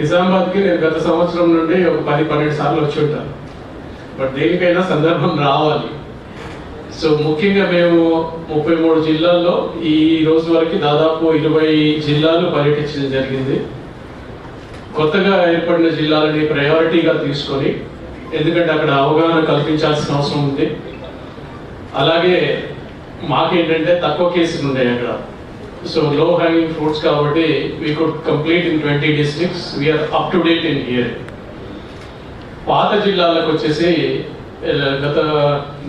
నిజామాబాద్కి నేను గత సంవత్సరం నుండి ఒక 10-12 సార్లు వచ్చి ఉంటాను. బట్ దేనికైనా సందర్భం రావాలి. సో ముఖ్యంగా మేము 33 జిల్లాల్లో ఈ రోజు వరకు దాదాపు 20 జిల్లాలు పర్యటించడం జరిగింది. కొత్తగా ఏర్పడిన జిల్లాలని ప్రయారిటీగా తీసుకొని, ఎందుకంటే అక్కడ అవగాహన కల్పించాల్సిన అవసరం ఉంది. అలాగే మాకేంటంటే తక్కువ కేసులు ఉన్నాయి అక్కడ. So low hanging fruits కాబట్టి we could complete in 20 districts. We are up to date in here. పాత జిల్లాలకు వచ్చేసి గత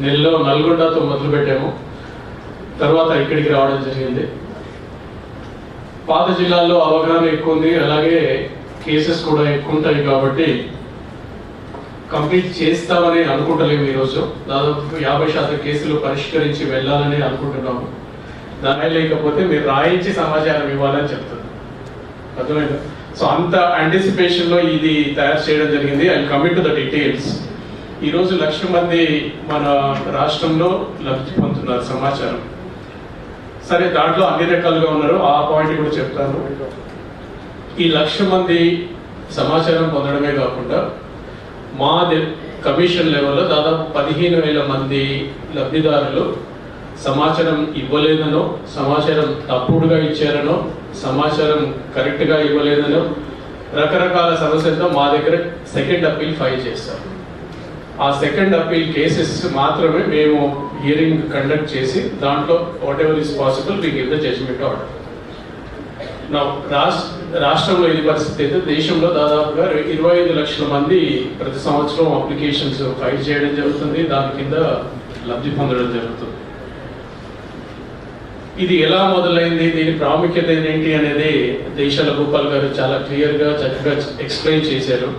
నెలలో నల్గొండతో మొదలు పెట్టాము, తర్వాత ఇక్కడికి రావడం జరిగింది. పాత జిల్లాల్లో అవగాహన ఎక్కువ ఉంది, అలాగే కేసెస్ కూడా ఎక్కువ ఉంటాయి కాబట్టి కంప్లీట్ చేస్తామని అనుకుంటలేము. ఈరోజు దాదాపు 50% కేసులు పరిష్కరించి వెళ్ళాలని అనుకుంటున్నాము. దాని లేకపోతే మీరు రాయించి సమాచారం ఇవ్వాలని చెప్తుంది. అర్థమైందా? సో అంత యాంటిసిపేషన్లో ఇది తయారు చేయడం జరిగింది. I commit to the details. ఈరోజు 1,00,000 మంది మన రాష్ట్రంలో లబ్ధి పొందుతున్నారు సమాచారం. సరే, దాంట్లో అన్ని రకాలుగా ఉన్నారు, ఆ పాయింట్ కూడా చెప్తాను. ఈ 1,00,000 మంది సమాచారం పొందడమే కాకుండా మా కమిషన్ లెవెల్లో దాదాపు 15,000 మంది లబ్ధిదారులు సమాచారం ఇవ్వలేదనో, సమాచారం తప్పుడుగా ఇచ్చారనో, సమాచారం కరెక్ట్గా ఇవ్వలేదనో రకరకాల సమస్యలతో మా దగ్గర సెకండ్ అప్పీల్ ఫైల్ చేస్తారు. ఆ సెకండ్ అప్పీల్ కేసెస్ మాత్రమే మేము హియరింగ్ కండక్ట్ చేసి దాంట్లో whatever is possible we give the judgment order. రాష్ట్రంలో ఇది పరిస్థితి అయితే దేశంలో దాదాపుగా 25 లక్షల మంది ప్రతి సంవత్సరం అప్లికేషన్స్ ఫైల్ చేయడం జరుగుతుంది. దాని కింద లబ్ధి పొందడం జరుగుతుంది. ఇది ఎలా మొదలైంది, దీని ప్రాముఖ్యత ఏంటి అనేది దేశాల గోపాల్ గారు చాలా క్లియర్గా చక్కగా ఎక్స్ప్లెయిన్ చేశారు.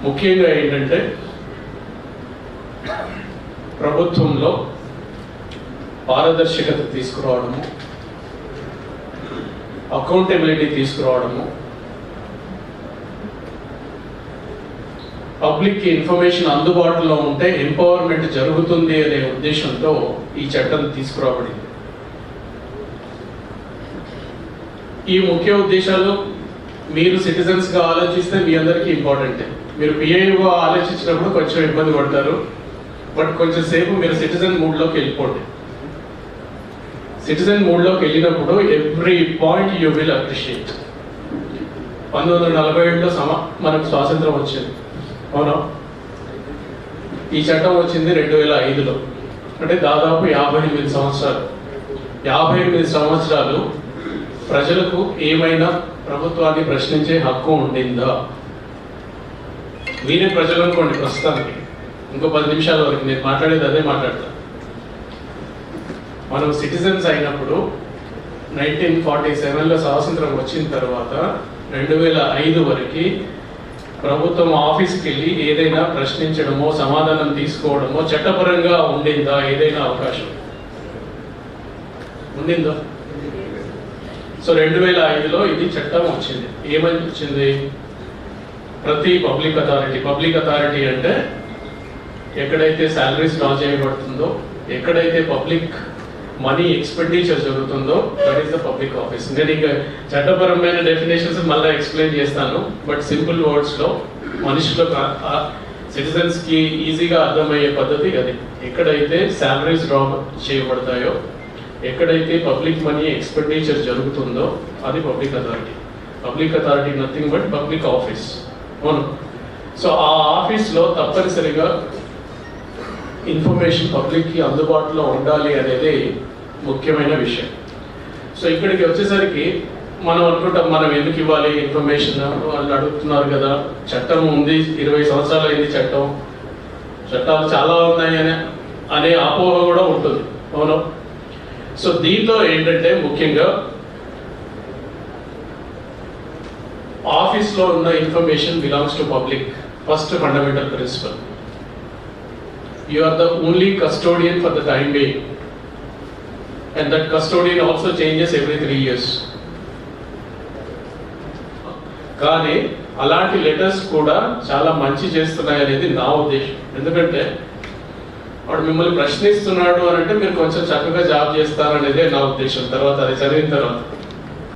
ముఖ్యంగా ఏంటంటే ప్రభుత్వంలో పారదర్శకత తీసుకురావడము, అకౌంటబిలిటీ తీసుకురావడము, పబ్లిక్ ఇన్ఫర్మేషన్ అందుబాటులో ఉంటే ఎంపవర్మెంట్ జరుగుతుంది అనే ఉద్దేశంతో ఈ చట్టం తీసుకురాబడింది. ఈ ముఖ్య ఉద్దేశాలు మీరు సిటిజన్స్గా ఆలోచిస్తే మీ అందరికీ ఇంపార్టెంటే. మీరు పిఐఓ ఆలోచించినప్పుడు కొంచెం ఇబ్బంది పడతారు, బట్ కొంచెం సేపు మీరు సిటిజన్ మూడ్లోకి వెళ్ళిపోండి. సిటిజన్ మూడ్లోకి వెళ్ళినప్పుడు every point you will appreciate. 1947లో మనకు స్వాతంత్రం వచ్చింది, అవునా? ఈ చట్టం వచ్చింది 2005లో, అంటే దాదాపు 58 సంవత్సరాలు. 58 సంవత్సరాలు ప్రజలకు ఏమైనా ప్రభుత్వాన్ని ప్రశ్నించే హక్కు ఉండిందా? మీరే ప్రజలు అనుకోండి. ప్రస్తుతానికి ఇంకో 10 నిమిషాల వరకు నేను మాట్లాడేది అదే మాట్లాడతా. మనం సిటిజన్స్ అయినప్పుడు 1947లో స్వాతంత్రం వచ్చిన తర్వాత 2005 వరకు ప్రభుత్వం ఆఫీస్కి వెళ్ళి ఏదైనా ప్రశ్నించడమో సమాధానం తీసుకోవడమో చట్టపరంగా ఉండిందా? ఏదైనా అవకాశం ఉండిందా? సో 2005లో ఇది చట్టం వచ్చింది. ఏమని వచ్చింది? ప్రతి పబ్లిక్ అథారిటీ అంటే ఎక్కడైతే శాలరీస్ డ్రా చేయబడుతుందో, ఎక్కడైతే పబ్లిక్ మనీ ఎక్స్పెండిచర్ జరుగుతుందో, that is the public office. నేను ఇంకా చట్టపరమైన డెఫినేషన్స్ మళ్ళీ ఎక్స్ప్లెయిన్ చేస్తాను, బట్ సింపుల్ వర్డ్స్లో మనుషులకు సిటిజన్స్కి ఈజీగా అర్థమయ్యే పద్ధతి అది. ఎక్కడైతే శాలరీస్ డ్రా చేయబడతాయో, ఎక్కడైతే పబ్లిక్ మనీ ఎక్స్పెండిచర్ జరుగుతుందో అది public authority nothing but public office, అవును. సో ఆ ఆఫీస్లో తప్పనిసరిగా ఇన్ఫర్మేషన్ పబ్లిక్కి అందుబాటులో ఉండాలి అనేది ముఖ్యమైన విషయం. సో ఇక్కడికి వచ్చేసరికి మనం అనుకుంటాం, మనం ఎందుకు ఇవ్వాలి ఇన్ఫర్మేషన్? వాళ్ళు అడుగుతున్నారు కదా, చట్టం ఉంది, 20 సంవత్సరాలు అయింది చట్టాలు చాలా ఉన్నాయి అనే అపోహ కూడా ఉంటుంది, అవును. సో దీంతో ఏంటంటే ముఖ్యంగా ఆఫీస్లో ఉన్న information belongs to public. First fundamental principle. You are the only custodian for the time being, and that custodian also changes every 3 years. కానీ అలాంటి లెటర్స్ కూడా చాలా మంచి చేస్తున్నాయి అనేది నా ఉద్దేశం. ఎందుకంటే వాడు మిమ్మల్ని ప్రశ్నిస్తున్నాడు అని అంటే మీరు కొంచెం చక్కగా జాబ్ చేస్తారనేదే నా ఉద్దేశం. తర్వాత అది చదివిన తర్వాత